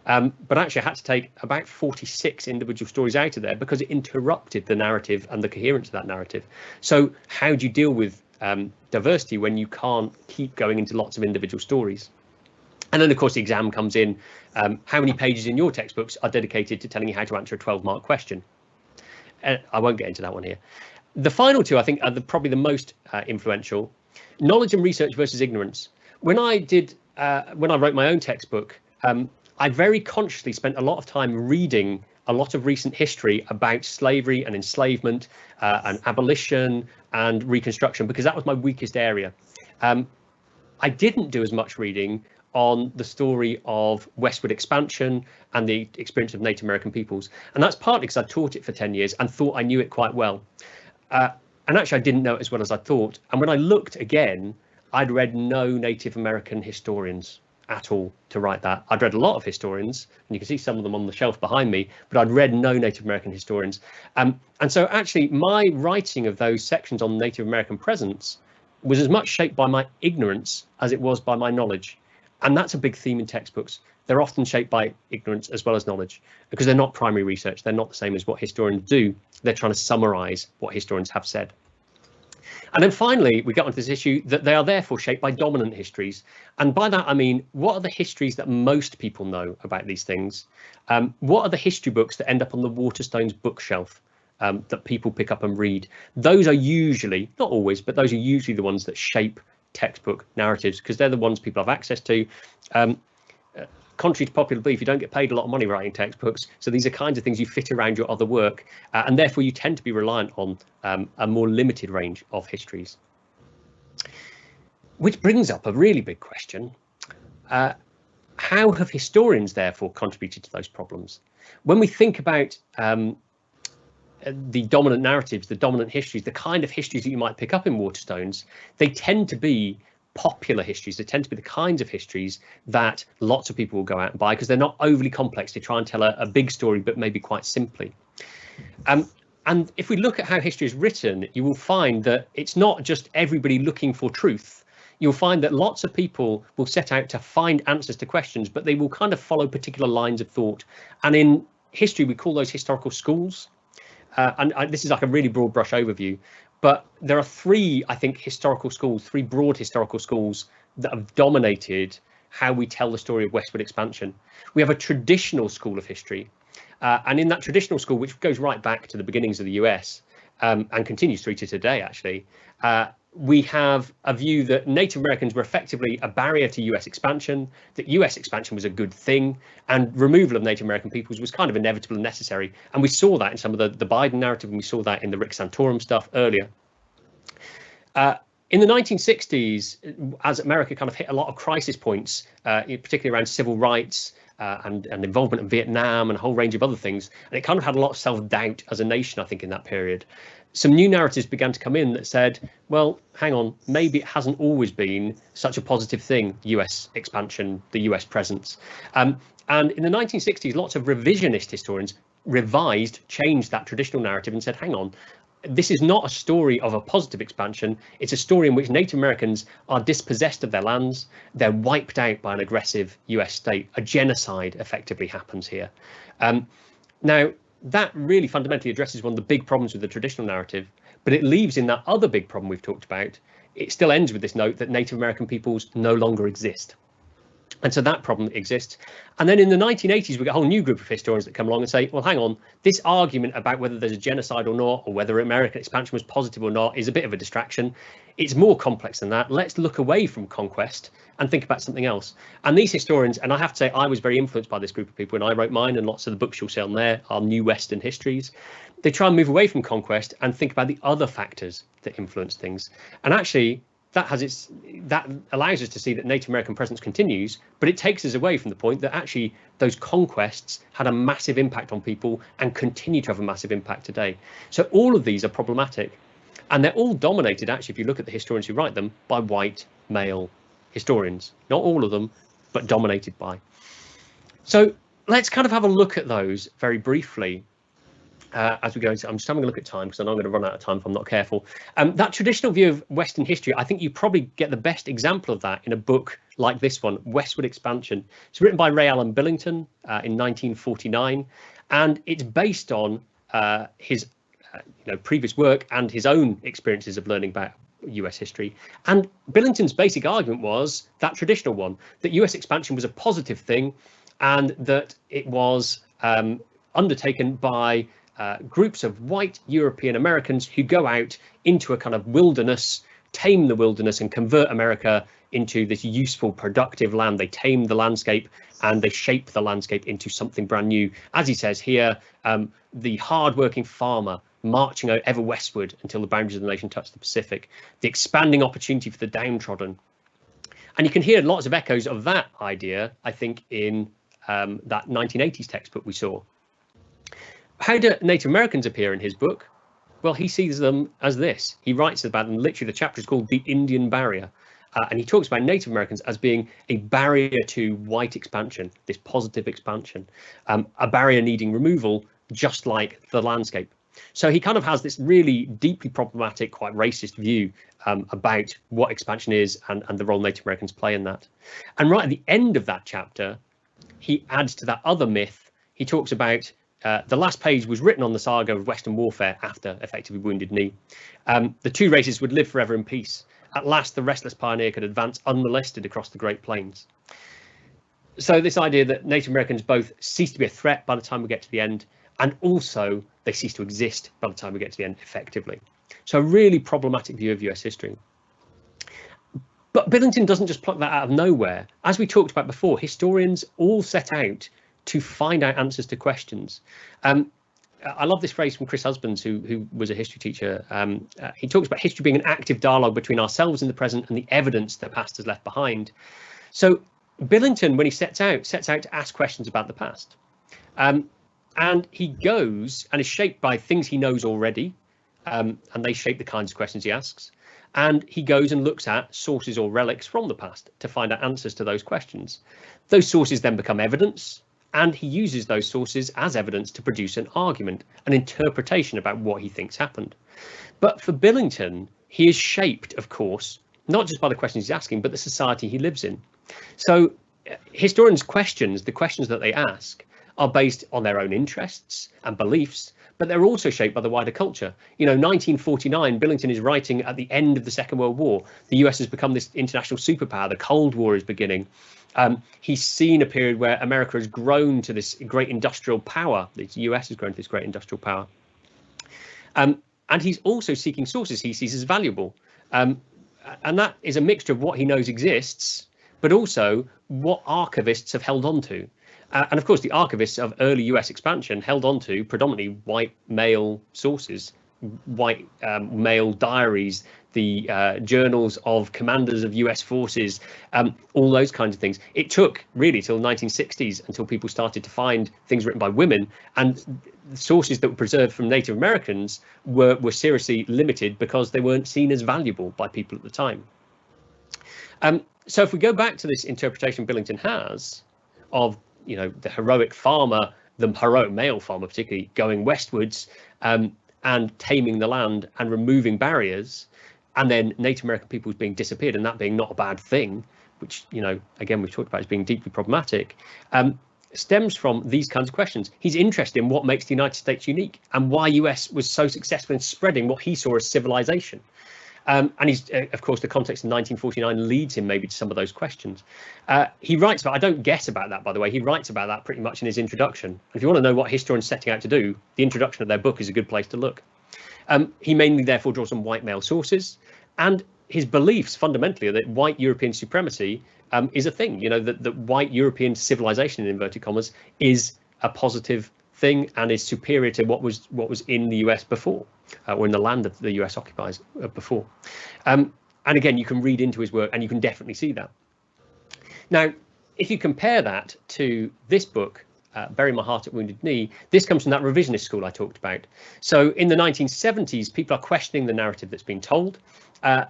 But actually I had to take about 46 individual stories out of there because it interrupted the narrative and the coherence of that narrative. So how do you deal with diversity when you can't keep going into lots of individual stories? And then, of course, the exam comes in. How many pages in your textbooks are dedicated to telling you how to answer a 12-mark question? I won't get into that one here. The final two, I think, are probably the most influential. Knowledge and research versus ignorance. When I wrote my own textbook, I very consciously spent a lot of time reading a lot of recent history about slavery and enslavement and abolition and Reconstruction, because that was my weakest area. I didn't do as much reading on the story of Westwood Expansion and the experience of Native American peoples. And that's partly because I taught it for 10 years and thought I knew it quite well. And actually, I didn't know it as well as I thought. And when I looked again, I'd read no Native American historians at all to write that. I'd read a lot of historians, and you can see some of them on the shelf behind me, but I'd read no Native American historians. And so actually, my writing of those sections on Native American presence was as much shaped by my ignorance as it was by my knowledge. And that's a big theme in textbooks. They're often shaped by ignorance as well as knowledge, because they're not primary research. They're not the same as what historians do. They're trying to summarize what historians have said. And then finally, we get onto this issue that they are therefore shaped by dominant histories. And by that, I mean, what are the histories that most people know about these things? What are the history books that end up on the Waterstones bookshelf that people pick up and read? Those are usually, not always, but those are usually the ones that shape textbook narratives, because they're the ones people have access to. Contrary to popular belief, you don't get paid a lot of money writing textbooks, so these are kinds of things you fit around your other work, and therefore you tend to be reliant on a more limited range of histories. Which brings up a really big question. How have historians therefore contributed to those problems? When we think about the dominant narratives, the dominant histories, the kind of histories that you might pick up in Waterstones, they tend to be popular histories. They tend to be the kinds of histories that lots of people will go out and buy because they're not overly complex. They try and tell a big story, but maybe quite simply. And if we look at how history is written, you will find that it's not just everybody looking for truth. You'll find that lots of people will set out to find answers to questions, but they will kind of follow particular lines of thought. And in history, we call those historical schools. This is like a really broad brush overview. But there are three, I think, three broad historical schools that have dominated how we tell the story of Westwood Expansion. We have a traditional school of history. And in that traditional school, which goes right back to the beginnings of the US and continues through to today, actually, we have a view that Native Americans were effectively a barrier to US expansion, that US expansion was a good thing, and removal of Native American peoples was kind of inevitable and necessary. And we saw that in some of the Biden narrative, and we saw that in the Rick Santorum stuff earlier. In the 1960s, as America kind of hit a lot of crisis points, particularly around civil rights and involvement in Vietnam and a whole range of other things, and it kind of had a lot of self-doubt as a nation, I think, in that period. Some new narratives began to come in that said, well, hang on, maybe it hasn't always been such a positive thing, US expansion, the US presence. And in the 1960s, lots of revisionist historians changed that traditional narrative and said, hang on, this is not a story of a positive expansion. It's a story in which Native Americans are dispossessed of their lands. They're wiped out by an aggressive US state. A genocide effectively happens here. Now, that really fundamentally addresses one of the big problems with the traditional narrative, but it leaves in that other big problem we've talked about. It still ends with this note that Native American peoples no longer exist. And so that problem exists. And then in the 1980s, we get a whole new group of historians that come along and say, well, hang on, this argument about whether there's a genocide or not, or whether American expansion was positive or not, is a bit of a distraction. It's more complex than that. Let's look away from conquest and think about something else. And these historians, and I have to say, I was very influenced by this group of people when I wrote mine, and lots of the books you'll see on there are New Western histories. They try and move away from conquest and think about the other factors that influence things. And actually, that allows us to see that Native American presence continues, but it takes us away from the point that actually those conquests had a massive impact on people and continue to have a massive impact today. So all of these are problematic, and they're all dominated, actually, if you look at the historians who write them, by white male historians. Not all of them, but dominated by. So let's kind of have a look at those very briefly. As we go into, I'm just having a look at time because I know I'm going to run out of time if I'm not careful. That traditional view of Western history, I think you probably get the best example of that in a book like this one, Westwood Expansion. It's written by Ray Allen Billington in 1949, and it's based on his previous work and his own experiences of learning about US history. And Billington's basic argument was that traditional one, that US expansion was a positive thing, and that it was undertaken by groups of white European Americans who go out into a kind of wilderness, tame the wilderness and convert America into this useful, productive land. They tame the landscape and they shape the landscape into something brand new. As he says here, the hardworking farmer marching ever westward until the boundaries of the nation touch the Pacific, the expanding opportunity for the downtrodden. And you can hear lots of echoes of that idea, I think, in that 1980s textbook we saw. How do Native Americans appear in his book? Well, he sees them as this. He writes about them, literally the chapter is called The Indian Barrier. And he talks about Native Americans as being a barrier to white expansion, this positive expansion, a barrier needing removal, just like the landscape. So he kind of has this really deeply problematic, quite racist view about what expansion is and the role Native Americans play in that. And right at the end of that chapter, he adds to that other myth. He talks about the last page was written on the saga of Western warfare after effectively Wounded Knee. The two races would live forever in peace. At last, the restless pioneer could advance unmolested across the Great Plains. So this idea that Native Americans both cease to be a threat by the time we get to the end, and also they cease to exist by the time we get to the end effectively. So a really problematic view of US history. But Billington doesn't just pluck that out of nowhere. As we talked about before, historians all set out to find out answers to questions. I love this phrase from Chris Husbands, who was a history teacher. He talks about history being an active dialogue between ourselves in the present and the evidence that past has left behind. So Billington, when he sets out to ask questions about the past. And he goes and is shaped by things he knows already, and they shape the kinds of questions he asks. And he goes and looks at sources or relics from the past to find out answers to those questions. Those sources then become evidence, and he uses those sources as evidence to produce an argument, an interpretation about what he thinks happened. But for Billington, he is shaped, of course, not just by the questions he's asking, but the society he lives in. So historians' questions, the questions that they ask, are based on their own interests and beliefs, but they're also shaped by the wider culture. You know, 1949, Billington is writing at the end of the Second World War. The US has become this international superpower. The Cold War is beginning. He's seen a period where America has grown to this great industrial power. The US has grown to this great industrial power. And he's also seeking sources he sees as valuable. And that is a mixture of what he knows exists, but also what archivists have held on to. And of course, the archivists of early US expansion held on to predominantly white male sources, white male diaries, the journals of commanders of US forces, all those kinds of things. It took really till the 1960s until people started to find things written by women, and sources that were preserved from Native Americans were seriously limited because they weren't seen as valuable by people at the time. So if we go back to this interpretation Billington has of, you know, the heroic farmer, the heroic male farmer particularly, going westwards and taming the land and removing barriers, and then Native American peoples being disappeared, and that being not a bad thing, which, you know, again, we've talked about as being deeply problematic, stems from these kinds of questions. He's interested in what makes the United States unique and why US was so successful in spreading what he saw as civilization. And he's, of course, the context of 1949 leads him maybe to some of those questions. He writes about, I don't guess about that, by the way, he writes about that pretty much in his introduction. And if you want to know what historians setting out to do, the introduction of their book is a good place to look. He mainly therefore draws on white male sources, and his beliefs fundamentally are that white European supremacy is a thing, you know, that white European civilization, in inverted commas, is a positive thing and is superior to what was in the US before, or in the land that the US occupies before. And again, you can read into his work and you can definitely see that. Now, if you compare that to this book, Bury My Heart at Wounded Knee, this comes from that revisionist school I talked about. So in the 1970s, people are questioning the narrative that's been told.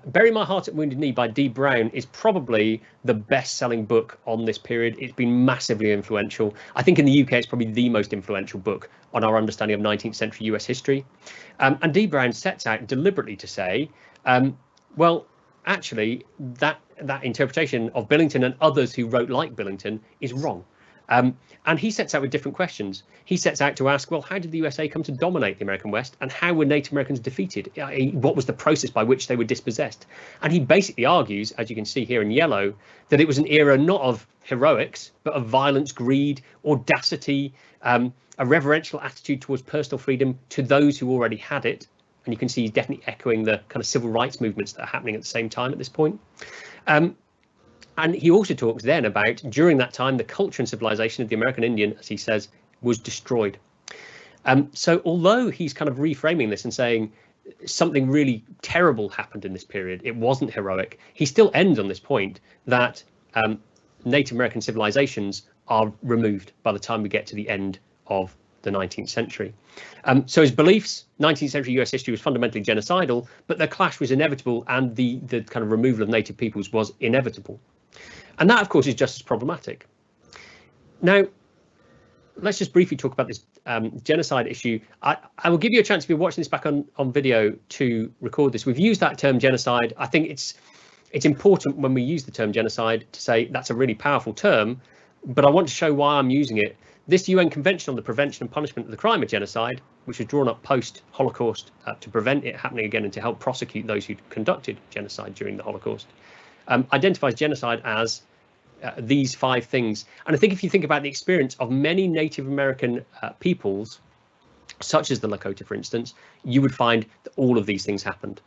Bury My Heart at Wounded Knee by Dee Brown is probably the best-selling book on this period. It's been massively influential. I think in the UK, it's probably the most influential book on our understanding of 19th century US history. And Dee Brown sets out deliberately to say, well, actually, that interpretation of Billington and others who wrote like Billington is wrong. And he sets out with different questions. He sets out to ask, well, how did the USA come to dominate the American West, and how were Native Americans defeated? What was the process by which they were dispossessed? And he basically argues, as you can see here in yellow, that it was an era not of heroics, but of violence, greed, audacity, a reverential attitude towards personal freedom to those who already had it. And you can see he's definitely echoing the kind of civil rights movements that are happening at the same time at this point. And he also talks then about, during that time, the culture and civilization of the American Indian, as he says, was destroyed. So although he's kind of reframing this and saying something really terrible happened in this period, it wasn't heroic, he still ends on this point that Native American civilizations are removed by the time we get to the end of the 19th century. So his beliefs, 19th century US history was fundamentally genocidal, but the clash was inevitable, and the kind of removal of native peoples was inevitable. And that, of course, is just as problematic. Now, let's just briefly talk about this genocide issue. I will give you a chance if you're watching this back on video to record this. We've used that term genocide. I think it's important when we use the term genocide to say that's a really powerful term, but I want to show why I'm using it. This UN Convention on the Prevention and Punishment of the Crime of Genocide, which was drawn up post-Holocaust to prevent it happening again and to help prosecute those who conducted genocide during the Holocaust, identifies genocide as these 5 things. And I think if you think about the experience of many Native American peoples, such as the Lakota, for instance, you would find that all of these things happened.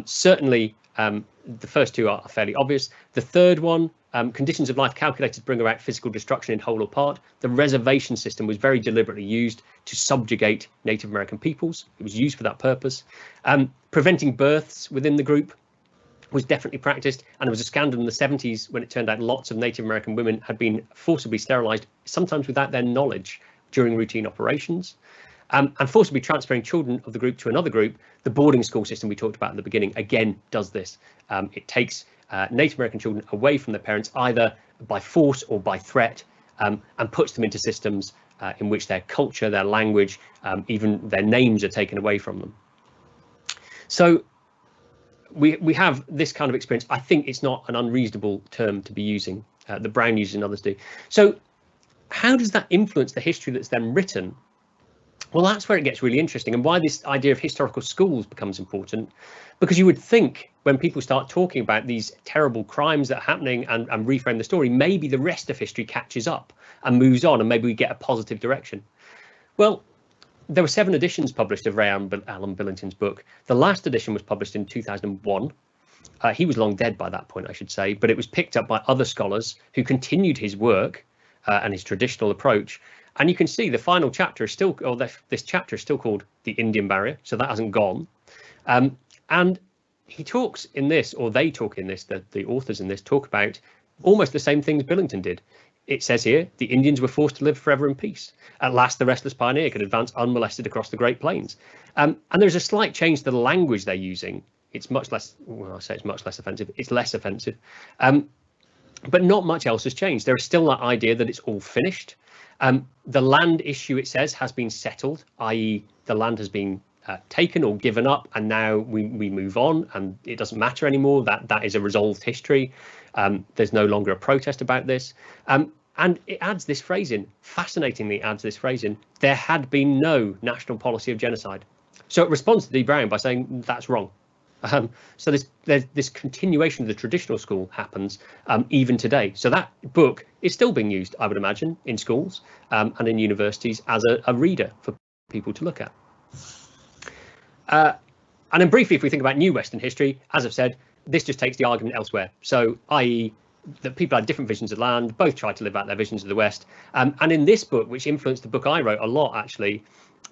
Certainly, the first 2 are fairly obvious. The third one, conditions of life calculated to bring about physical destruction in whole or part. The reservation system was very deliberately used to subjugate Native American peoples. It was used for that purpose. Preventing births within the group was definitely practiced, and there was a scandal in the 70s when it turned out lots of Native American women had been forcibly sterilized, sometimes without their knowledge, during routine operations. And forcibly transferring children of the group to another group. The boarding school system we talked about at the beginning again does this. It takes Native American children away from their parents either by force or by threat, and puts them into systems in which their culture, their language, even their names are taken away from them. So we have this kind of experience. I think it's not an unreasonable term to be using, that Brown uses and others do. So how does that influence the history that's then written? Well, that's where it gets really interesting, and why this idea of historical schools becomes important, because you would think when people start talking about these terrible crimes that are happening and reframe the story, maybe the rest of history catches up and moves on, and maybe we get a positive direction. Well, there were 7 editions published of Ray Allen Billington's book. The last edition was published in 2001. He was long dead by that point, I should say, but it was picked up by other scholars who continued his work and his traditional approach. And you can see the final chapter is still, or this chapter is still called The Indian Barrier, so that hasn't gone. And he talks in this, or they talk in this, the authors in this talk about almost the same things Billington did. It says here, the Indians were forced to live forever in peace. At last, the restless pioneer could advance unmolested across the Great Plains. And there's a slight change to the language they're using. It's much less, well, I say it's much less offensive. It's less offensive. But not much else has changed. There is still that idea that it's all finished. The land issue, it says, has been settled, i.e. the land has been taken or given up, and now we move on, and it doesn't matter anymore. That is a resolved history. There's no longer a protest about this. And it adds this phrase in, fascinatingly adds this phrase in, there had been no national policy of genocide. So it responds to D. Brown by saying that's wrong. So this continuation of the traditional school happens even today. So that book is still being used, I would imagine, in schools and in universities as a reader for people to look at. And then briefly, if we think about New Western history, as I've said, this just takes the argument elsewhere. So, i.e. that people had different visions of land, both tried to live out their visions of the West. And in this book, which influenced the book I wrote a lot, actually,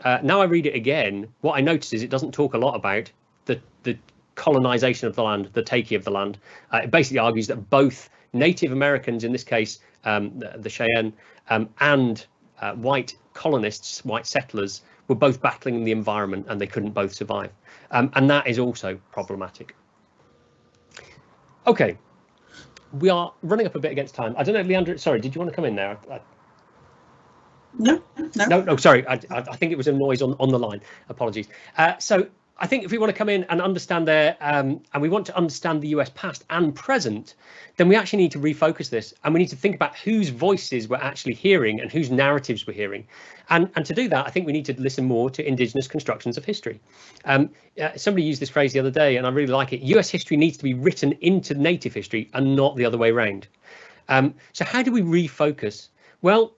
now I read it again, what I notice is it doesn't talk a lot about the colonization of the land, the taking of the land. It basically argues that both Native Americans, in this case, the Cheyenne, and white colonists, white settlers, were both battling in the environment and they couldn't both survive. And that is also problematic. Okay, we are running up a bit against time. I don't know, Leandra, sorry, did you want to come in there? No, sorry, I think it was a noise on the line. Apologies. So I think if we want to come in and understand and we want to understand the US past and present, then we actually need to refocus this, and we need to think about whose voices we're actually hearing and whose narratives we're hearing. And to do that, I think we need to listen more to indigenous constructions of history. Somebody used this phrase the other day, and I really like it. US history needs to be written into native history and not the other way around. So how do we refocus? Well,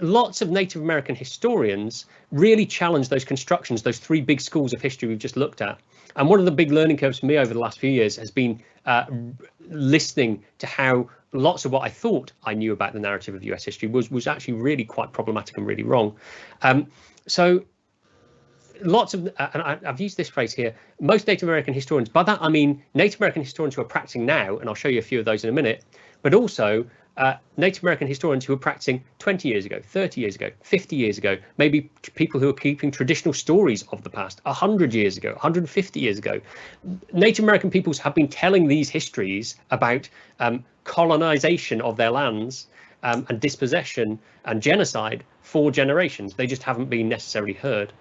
lots of Native American historians really challenge those constructions, those 3 big schools of history we've just looked at. And one of the big learning curves for me over the last few years has been listening to how lots of what I thought I knew about the narrative of US history was actually really quite problematic and really wrong. So lots of, and I've used this phrase here, most Native American historians, by that I mean Native American historians who are practicing now, and I'll show you a few of those in a minute, but also Native American historians who were practicing 20 years ago, 30 years ago, 50 years ago, maybe people who are keeping traditional stories of the past 100 years ago, 150 years ago. Native American peoples have been telling these histories about colonization of their lands and dispossession and genocide for generations. They just haven't been necessarily heard.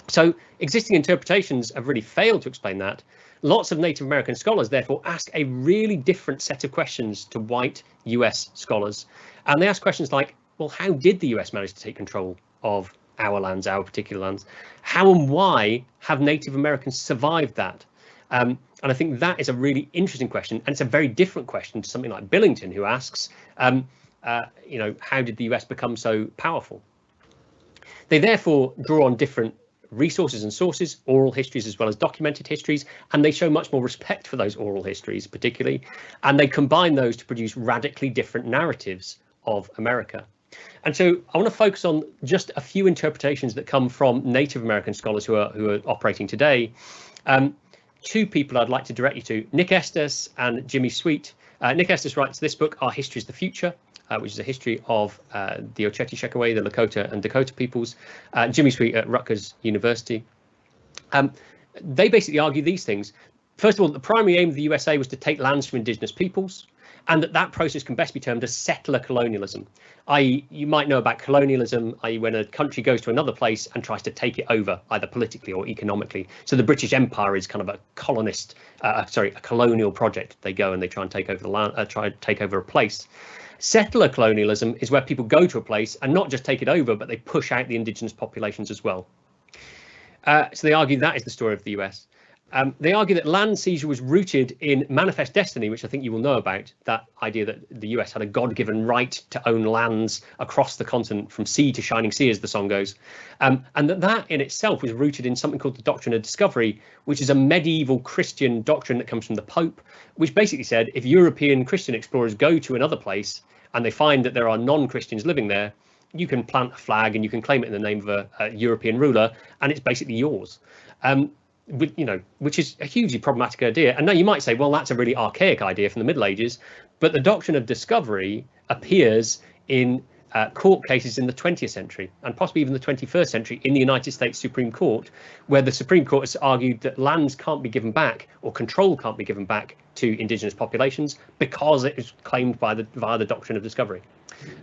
So existing interpretations have really failed to explain that. Lots of Native American scholars therefore ask a really different set of questions to white US scholars. And they ask questions like, well, how did the US manage to take control of our lands, our particular lands? How and why have Native Americans survived that? And I think that is a really interesting question, and it's a very different question to something like Billington, who asks, you know, how did the US become so powerful? They therefore draw on different resources and sources, oral histories as well as documented histories, and they show much more respect for those oral histories particularly, and they combine those to produce radically different narratives of America. And so I want to focus on just a few interpretations that come from Native American scholars who are operating today. Two people I'd like to direct you to, Nick Estes and Jimmy Sweet. Nick Estes writes this book, Our History is the Future, which is a history of the Oceti-Sakowee, the Lakota and Dakota peoples. Jimmy Sweet at Rutgers University. They basically argue these things. First of all, the primary aim of the USA was to take lands from indigenous peoples, and that process can best be termed as settler colonialism, i.e. you might know about colonialism, i.e. when a country goes to another place and tries to take it over, either politically or economically. So the British Empire is kind of a colonist, a colonial project. They go and they try and take over the land, try to take over a place. Settler colonialism is where people go to a place and not just take it over, but they push out the indigenous populations as well. So they argue that is the story of the US. They argue that land seizure was rooted in manifest destiny, which I think you will know about, that idea that the US had a God-given right to own lands across the continent from sea to shining sea, as the song goes. And that in itself was rooted in something called the doctrine of discovery, which is a medieval Christian doctrine that comes from the Pope, which basically said if European Christian explorers go to another place and they find that there are non-Christians living there, you can plant a flag and you can claim it in the name of a European ruler, and it's basically yours. Which is a hugely problematic idea. And now you might say, well, that's a really archaic idea from the Middle Ages, but the doctrine of discovery appears in court cases in the 20th century and possibly even the 21st century in the United States Supreme Court, where the Supreme Court has argued that lands can't be given back or control can't be given back to indigenous populations because it is claimed via the doctrine of discovery.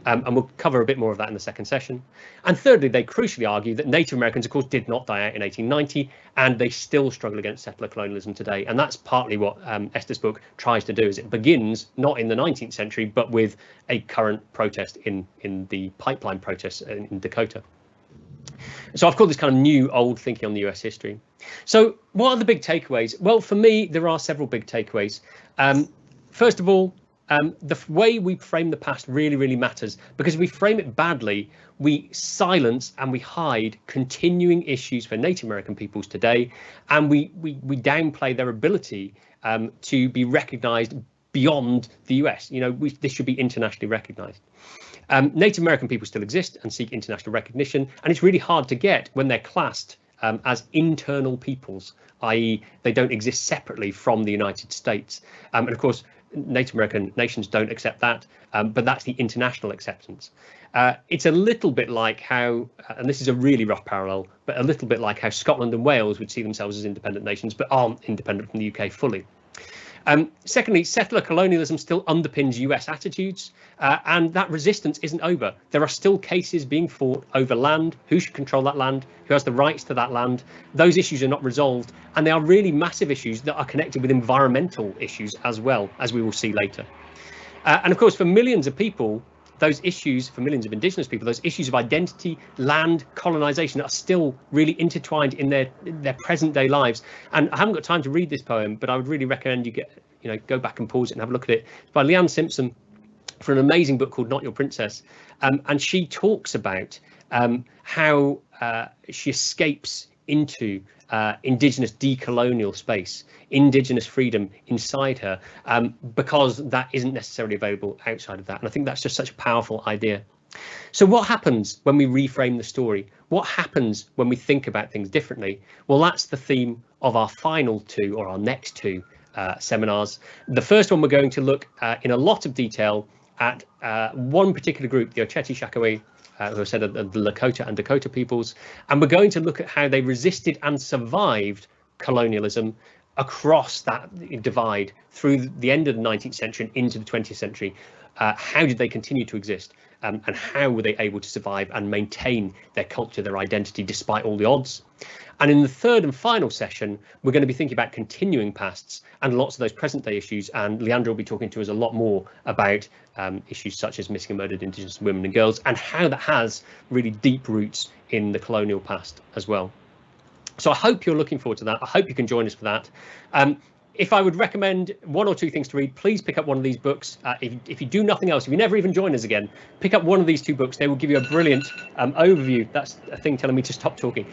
And we'll cover a bit more of that in the second session. And thirdly, they crucially argue that Native Americans, of course, did not die out in 1890, and they still struggle against settler colonialism today. And that's partly what Estes' book tries to do, is it begins not in the 19th century, but with a current protest in the pipeline protests in Dakota. So I've called this kind of new old thinking on the US history. So what are the big takeaways? Well, for me, there are several big takeaways. First of all, the way we frame the past really, really matters, because if we frame it badly, we silence and we hide continuing issues for Native American peoples today, and we downplay their ability to be recognised beyond the US. You know, this should be internationally recognised. Native American people still exist and seek international recognition, and it's really hard to get when they're classed as internal peoples, i.e. they don't exist separately from the United States. And of course, Native American nations don't accept that, but that's the international acceptance. It's a little bit like how, and this is a really rough parallel, but a little bit like how Scotland and Wales would see themselves as independent nations, but aren't independent from the UK fully. Secondly, settler colonialism still underpins US attitudes, and that resistance isn't over. There are still cases being fought over land, who should control that land, who has the rights to that land. Those issues are not resolved, and they are really massive issues that are connected with environmental issues as well, as we will see later. And of course, for millions of people, those issues, for millions of indigenous people, those issues of identity, land, colonization are still really intertwined in their present day lives. And I haven't got time to read this poem, but I would really recommend you go back and pause it and have a look at it. It's by Leanne Simpson, for an amazing book called Not Your Princess. And she talks about how she escapes into indigenous decolonial space, indigenous freedom inside her, because that isn't necessarily available outside of that. And I think that's just such a powerful idea. So what happens when we reframe the story? What happens when we think about things differently? Well, that's the theme of our final two, or our next two seminars. The first one, we're going to look in a lot of detail at one particular group, the Oceti-Sakowee, who I said are the Lakota and Dakota peoples, and we're going to look at how they resisted and survived colonialism across that divide through the end of the 19th century and into the 20th century. how did they continue to exist, and how were they able to survive and maintain their culture, their identity, despite all the odds. And in the third and final session, we're going to be thinking about continuing pasts and lots of those present day issues. And Leandra will be talking to us a lot more about issues such as missing and murdered Indigenous women and girls, and how that has really deep roots in the colonial past as well. So I hope you're looking forward to that. I hope you can join us for that. If I would recommend one or two things to read, please pick up one of these books. If you do nothing else, if you never even join us again, pick up one of these two books. They will give you a brilliant overview. That's a thing telling me to stop talking.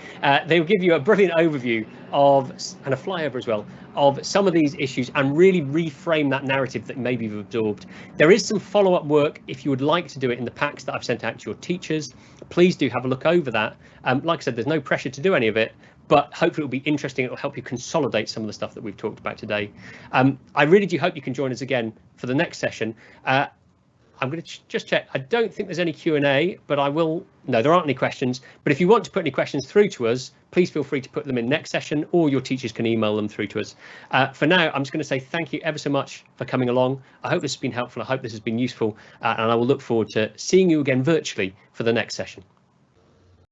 They will give you a brilliant overview of, and a flyover as well, of some of these issues, and really reframe that narrative that maybe you've absorbed. There is some follow-up work if you would like to do it in the packs that I've sent out to your teachers. Please do have a look over that. Like I said, there's no pressure to do any of it, but hopefully it'll be interesting. It'll help you consolidate some of the stuff that we've talked about today. I really do hope you can join us again for the next session. I'm going to just check. I don't think there's any Q&A, but I will. No, there aren't any questions. But if you want to put any questions through to us, please feel free to put them in next session, or your teachers can email them through to us. For now, I'm just going to say thank you ever so much for coming along. I hope this has been helpful. I hope this has been useful, and I will look forward to seeing you again virtually for the next session.